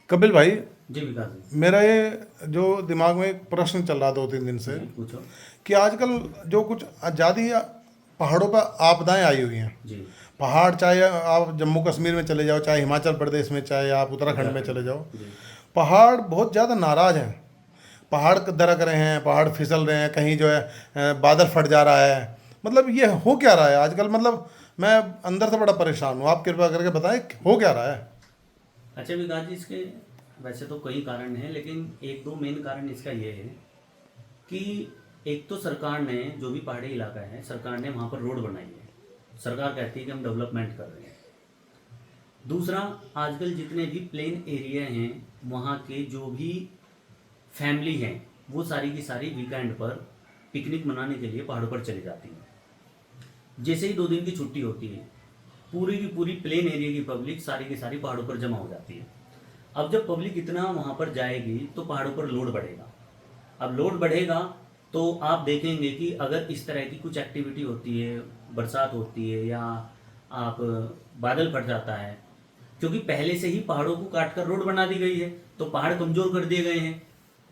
कपिल भाई, जी विकास जी। मेरा ये जो दिमाग में एक प्रश्न चल रहा 2-3 दिन से जी पूछो। कि आजकल जो कुछ आज़ादी पहाड़ों पर आपदाएं आई हुई हैं। जी पहाड़ चाहे आप जम्मू कश्मीर में चले जाओ, चाहे हिमाचल प्रदेश में, चाहे आप उत्तराखंड में चले जाओ, जी पहाड़ बहुत ज़्यादा नाराज़ हैं। पहाड़ दरक रहे हैं, पहाड़ फिसल रहे हैं, कहीं जो है बादल फट जा रहा है। मतलब ये हो क्या रहा है आजकल? मतलब मैं अंदर से बड़ा परेशान हूँ। आप कृपया करके बताएं हो क्या रहा है। अच्छा विकास जी, इसके वैसे तो कई कारण हैं, लेकिन एक दो मेन कारण इसका ये है कि एक तो सरकार ने, जो भी पहाड़ी इलाका है, सरकार ने वहाँ पर रोड बनाई है। सरकार कहती है कि हम डेवलपमेंट कर रहे हैं। दूसरा, आजकल जितने भी प्लेन एरिया हैं, वहाँ के जो भी फैमिली हैं, वो सारी की सारी वीकेंड पर पिकनिक मनाने के लिए पहाड़ों पर चली जाती हैं। जैसे ही 2 दिन की छुट्टी होती है, पूरी की पूरी प्लेन एरिया की पब्लिक सारी की सारी पहाड़ों पर जमा हो जाती है। अब जब पब्लिक इतना वहाँ पर जाएगी तो पहाड़ों पर लोड बढ़ेगा। अब लोड बढ़ेगा तो आप देखेंगे कि अगर इस तरह की कुछ एक्टिविटी होती है, बरसात होती है या आप बादल फट जाता है, क्योंकि पहले से ही पहाड़ों को काट कर रोड बना दी गई है, तो पहाड़ कमज़ोर कर दिए गए हैं।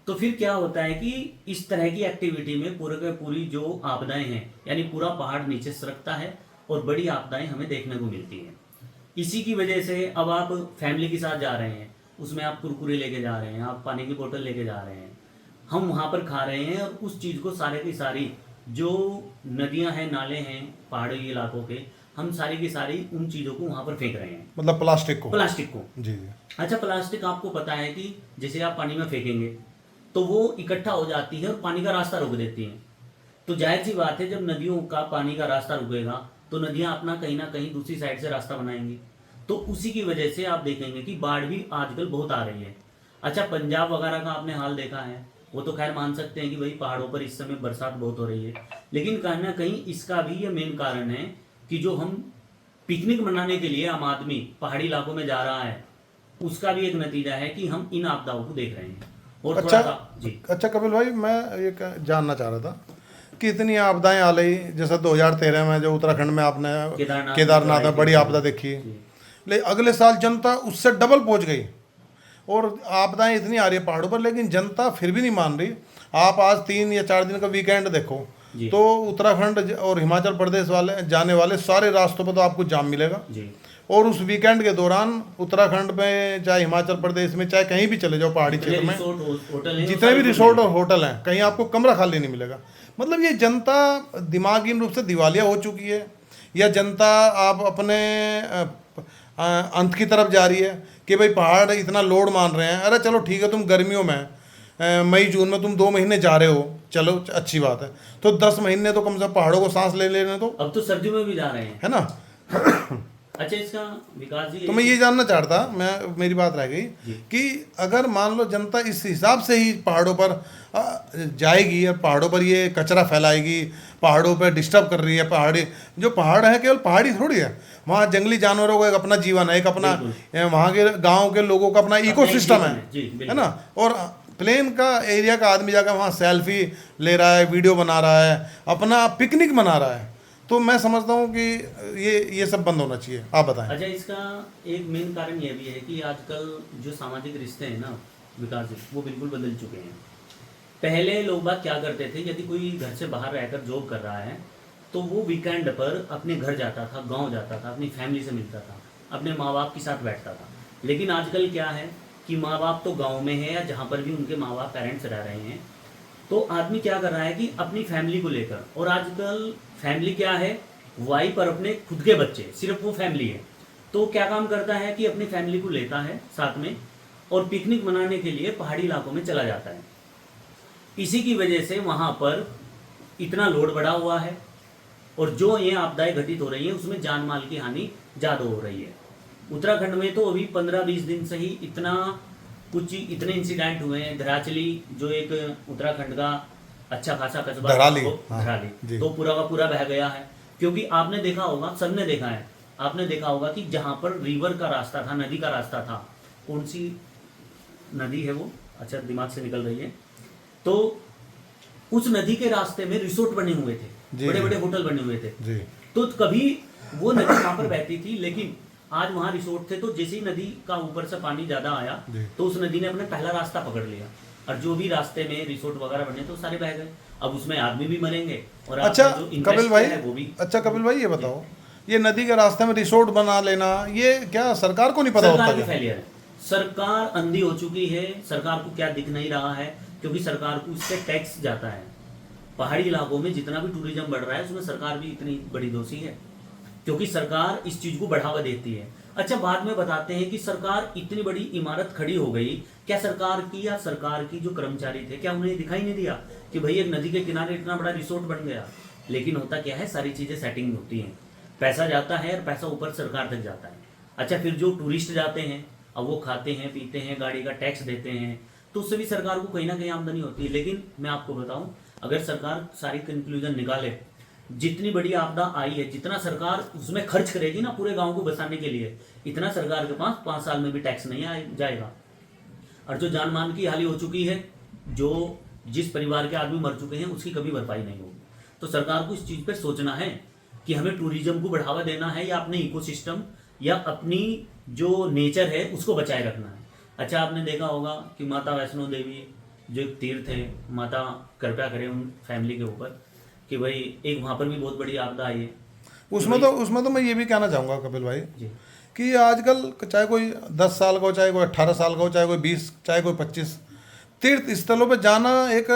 तो फिर क्या होता है कि इस तरह की एक्टिविटी में पूरे के पूरी जो आपदाएं हैं, यानी पूरा पहाड़ नीचे सरकता है और बड़ी आपदाएं हमें देखने को मिलती हैं। इसी की वजह से अब आप फैमिली के साथ जा रहे हैं, उसमें आप कुरकुरे लेके जा रहे हैं, आप पानी की बोतल लेके जा रहे हैं, हम वहाँ पर खा रहे हैं, और उस चीज़ को सारे की सारी जो नदियाँ हैं, नाले हैं पहाड़ी इलाकों के, हम सारी की सारी उन चीज़ों को वहाँ पर फेंक रहे हैं। मतलब प्लास्टिक को। प्लास्टिक को। जी जी। अच्छा, प्लास्टिक आपको पता है कि जैसे आप पानी में फेंकेंगे तो वो इकट्ठा हो जाती है और पानी का रास्ता रोक देती हैं। तो जाहिर सी बात है, जब नदियों का पानी का रास्ता रुकेगा तो नदियाँ अपना कहीं ना कहीं दूसरी साइड से रास्ता बनाएंगी। तो उसी की वजह से आप देखेंगे कि बाढ़ भी आजकल बहुत आ रही है। अच्छा, पंजाब वगैरह का आपने हाल देखा है, वो तो खैर मान सकते हैं कि भाई पहाड़ों पर इस समय बरसात बहुत हो रही है, लेकिन कहीं ना कहीं इसका भी ये मेन कारण है कि जो हम पिकनिक मनाने के लिए आम आदमी पहाड़ी इलाकों में जा रहा है, उसका भी एक नतीजा है कि हम इन आपदाओं को देख रहे हैं। और अच्छा थोड़ा सा जी। अच्छा कपिल भाई, मैं ये जानना चाह रहा था कि इतनी आपदाएं आ गई, जैसे 2013 में जो उत्तराखंड में आपने केदारनाथ में बड़ी आपदा देखी, जी लेकिन अगले साल जनता उससे डबल पहुंच गई और आपदाएं इतनी आ रही है पहाड़ों पर, लेकिन जनता फिर भी नहीं मान रही। आप आज 3 या 4 दिन का वीकेंड देखो जी तो उत्तराखंड और हिमाचल प्रदेश वाले जाने वाले सारे रास्तों पर तो आपको जाम मिलेगा। जी और उस वीकेंड के दौरान उत्तराखंड में, चाहे हिमाचल प्रदेश में, चाहे कहीं भी चले जाओ पहाड़ी जितने क्षेत्र में, रिसोर्ट होटल हैं वो जितने सारे भी खुल रिसोर्ट और जाएंगे। होटल हैं, कहीं आपको कमरा खाली नहीं मिलेगा। मतलब ये जनता दिमागी रूप से दिवालिया हो चुकी है, या जनता आप अपने अंत की तरफ जा रही है कि भाई पहाड़ इतना लोड मान रहे हैं। अरे चलो ठीक है, तुम गर्मियों में मई जून में तुम 2 महीने जा रहे हो, चलो अच्छी बात है, तो 10 महीने तो कम से कम पहाड़ों को सांस ले लेने दो, अब तो सर्दियों में भी जा रहे हैं। है ना। अच्छा, इसका विकास जी तो मैं ये जानना चाहता, मेरी बात रह गई जी कि अगर मान लो जनता इस हिसाब से ही पहाड़ों पर जाएगी और पहाड़ों पर ये कचरा फैलाएगी, पहाड़ों पर डिस्टर्ब कर रही है, पहाड़ी जो पहाड़ है केवल पहाड़ी थोड़ी है, वहाँ जंगली जानवरों का एक अपना जीवन है, एक अपना वहाँ के गांव के लोगों का अपना इकोसिस्टम है, जी है बिल्कुल। ना। और प्लेन का एरिया का आदमी जाकर वहाँ सेल्फी ले रहा है, वीडियो बना रहा है, अपना पिकनिक मना रहा है। तो मैं समझता हूँ कि ये सब बंद होना चाहिए। आप बताएं। अच्छा, इसका एक मेन कारण ये भी है कि आजकल जो सामाजिक रिश्ते हैं ना विकास जी, वो बिल्कुल बदल चुके हैं। पहले लोग बात क्या करते थे, यदि कोई घर से बाहर रहकर जॉब कर रहा है तो वो वीकेंड पर अपने घर जाता था, गांव जाता था, अपनी फैमिली से मिलता था, अपने माँ बाप के साथ बैठता था। लेकिन आजकल क्या है कि माँ बाप तो गांव में है या जहाँ पर भी उनके माँ बाप पेरेंट्स रह रहे हैं, तो आदमी क्या कर रहा है कि अपनी फैमिली को लेकर, और आजकल फैमिली क्या है, वाइफ और अपने खुद के बच्चे, सिर्फ वो फैमिली है, तो क्या काम करता है कि अपनी फैमिली को लेता है साथ में और पिकनिक मनाने के लिए पहाड़ी इलाकों में चला जाता है। इसी की वजह से वहाँ पर इतना लोड बढ़ा हुआ है और जो ये आपदाएं घटित हो रही हैं उसमें जान माल की हानि ज़्यादा हो रही है। उत्तराखंड में तो अभी 15-20 दिन से ही इतने इंसिडेंट हुए हैं। धराचली जो एक उत्तराखंड का अच्छा खासा कस्बा धराली, धराली, जी। तो पूरा का पूरा बह गया है। क्योंकि आपने देखा होगा, सबने देखा है, आपने देखा होगा कि जहाँ पर रिवर का रास्ता था, नदी का रास्ता था, कौन सी नदी है वो, अच्छा दिमाग से निकल रही है, तो उस नदी के रास्ते में रिसोर्ट बने हुए थे, जी बड़े जी बड़े होटल बने हुए थे। जी। तो कभी वो नदी वहां पर बहती थी, लेकिन आज वहाँ रिसोर्ट थे, तो जैसे ही नदी का ऊपर से पानी ज्यादा आया जी। तो उस नदी ने अपने पहला रास्ता पकड़ लिया, और जो भी रास्ते में रिसोर्ट वगैरह बने तो सारे बह गए। अब उसमें आदमी भी मरेंगे और अच्छा आपका जो invest कपिल भाई, किया है वो भी। अच्छा कपिल भाई ये बताओ, ये नदी के रास्ते में रिसोर्ट बना लेना, ये क्या सरकार को नहीं पता होता सरकार की क्या? फेलियर है, सरकार अंधी हो चुकी है। सरकार को क्या दिख नहीं रहा है, क्योंकि सरकार को इससे टैक्स जाता है। पहाड़ी इलाकों में जितना भी टूरिज्म बढ़ रहा है उसमें सरकार भी इतनी बड़ी दोषी है, क्योंकि सरकार इस चीज को बढ़ावा देती है। अच्छा, बाद में बताते हैं कि सरकार इतनी बड़ी इमारत खड़ी हो गई, क्या सरकार की या सरकार की जो कर्मचारी थे, क्या उन्हें दिखाई नहीं दिया कि भाई एक नदी के किनारे इतना बड़ा रिसोर्ट बन गया? लेकिन होता क्या है, सारी चीजें सेटिंग होती हैं, पैसा जाता है और पैसा ऊपर सरकार तक जाता है। अच्छा, फिर जो टूरिस्ट जाते हैं, अब वो खाते हैं पीते हैं, गाड़ी का टैक्स देते हैं, तो उससे भी सरकार को कहीं ना कहीं आमदनी होती है। लेकिन मैं आपको बताऊं, अगर सरकार सारी कंक्लूजन निकाले, जितनी बड़ी आपदा आई है, जितना सरकार उसमें खर्च करेगी ना पूरे गांव को बचाने के लिए, इतना सरकार के पास 5 साल में भी टैक्स नहीं जाएगा। और जो जान मान की हानि हो चुकी है, जो जिस परिवार के आदमी मर चुके हैं, उसकी कभी भरपाई नहीं होगी। तो सरकार को इस चीज़ पे सोचना है कि हमें टूरिज्म को बढ़ावा देना है या अपने इकोसिस्टम या अपनी जो नेचर है उसको बचाए रखना है। अच्छा, आपने देखा होगा कि माता वैष्णो देवी जो एक तीर्थ है, माता कृपया करें उन फैमिली के ऊपर कि भाई एक वहाँ पर भी बहुत बड़ी आपदा आई है। उसमें तो मैं ये भी कहना चाहूँगा कपिल भाई जी कि आजकल चाहे कोई 10 साल का हो, चाहे कोई 18 साल का हो, चाहे कोई 20, चाहे कोई 25, तीर्थ स्थलों पे जाना एक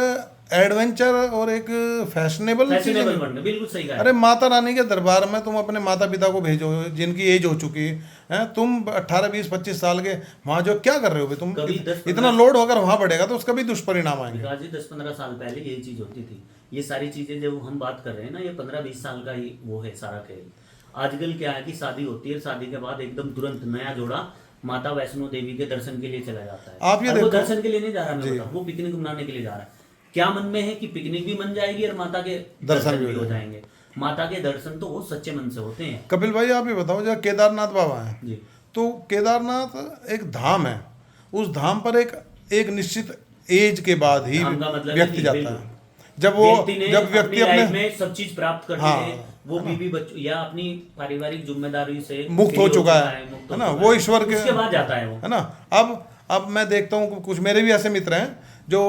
एडवेंचर और एक फैशनेबल चीज़ फैशनेबल है। बनना, बिल्कुल सही कहा। अरे माता रानी के दरबार में तुम अपने माता पिता को भेजो जिनकी एज हो चुकी है, तुम 18, 20, 25 साल के वहाँ जो क्या कर रहे हो भाई तुम? कभी 10-15 इतना लोड अगर वहाँ बढ़ेगा तो उसका भी दुष्परिणाम आएंगे। विकास जी, 10-15 साल पहले यही चीज होती थी। ये सारी चीजें जो हम बात कर रहे हैं ना, ये 15-20 साल का ही वो है सारा खेल। आजकल क्या है कि शादी होती है, शादी के बाद एकदम तुरंत नया जोड़ा माता वैष्णो देवी के दर्शन के लिए चला जाता है। आप ये और वो देखो, दर्शन के लिए नहीं जा रहा, मैं बताऊं, वो पिकनिक मनाने के लिए जा रहा है। क्या मन में है कि पिकनिक भी बन जाएगी और माता के दर्शन भी हो जाएंगे। माता के दर्शन तो वो सच्चे मन से होते हैं। कपिल भाई आप ये बताओ, जब केदारनाथ बाबा हैं, जी तो केदारनाथ एक धाम है, उस धाम पर एक निश्चित एज के बाद ही धाम का मतलब व्यक्ति है, जाता बिल्कुल। है। जब व्यक्ति लाइफ अपने में सब चीज प्राप्त कर ली हाँ, है, वो बीवी बच्चों या अपनी पारिवारिक जिम्मेदारी से मुक्त हो चुका है मुक्त है हो ना, चुका वो है। ईश्वर के, उसके बाद जाता है वो, है ना। अब मैं देखता हूँ कुछ मेरे भी ऐसे मित्र हैं जो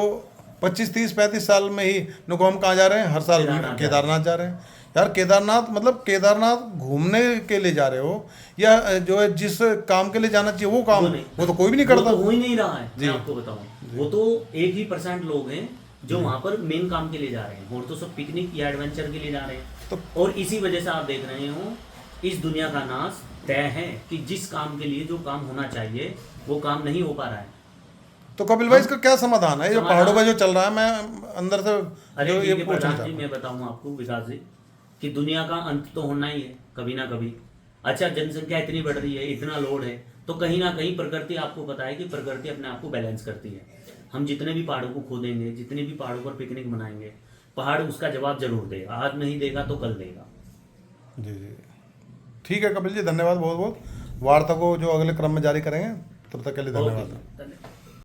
25, 30, 35 साल में ही नुको हम कहाँ जा रहे हैं, हर साल केदारनाथ जा रहे हैं। यार केदारनाथ मतलब केदारनाथ घूमने के लिए जा रहे हो या जो है जिस काम के लिए जाना चाहिए वो काम, वो तो कोई भी नहीं करता। वो तो हो ही नहीं रहा है। मैं आपको बताऊं, वो तो 1% लोग हैं जो वहां पर मेन काम के लिए जा रहे हैं, और तो सब पिकनिक या एडवेंचर के लिए जा रहे हैं। और इसी वजह से आप देख रहे हो इस दुनिया का नाश तय है कि जिस काम के लिए जो काम होना चाहिए वो काम नहीं हो पा रहा है। तो कपिल भाई इसका क्या समाधान है, जो पहाड़ों का जो चल रहा है? मैं अंदर से अरे जो ठीक ये है पूछना प्रधान चाहता जी, हूं। मैं बताऊं आपको विकास जी कि दुनिया का अंत तो होना ही है कभी ना कभी। अच्छा, जनसंख्या इतनी बढ़ रही है, इतना लोड है, तो कहीं ना कहीं प्रकृति, आपको पता है कि प्रकृति अपने आप को बैलेंस करती है। हम जितने भी पहाड़ों को खोदेंगे, जितने भी पहाड़ों पर पिकनिक मनाएंगे, पहाड़ उसका जवाब जरूर देगा। आज नहीं देगा तो कल देगा। जी जी ठीक है कपिल जी, धन्यवाद बहुत बहुत। वार्ता को जो अगले क्रम में जारी करेंगे, तब तक के लिए धन्यवाद। धन्यवाद।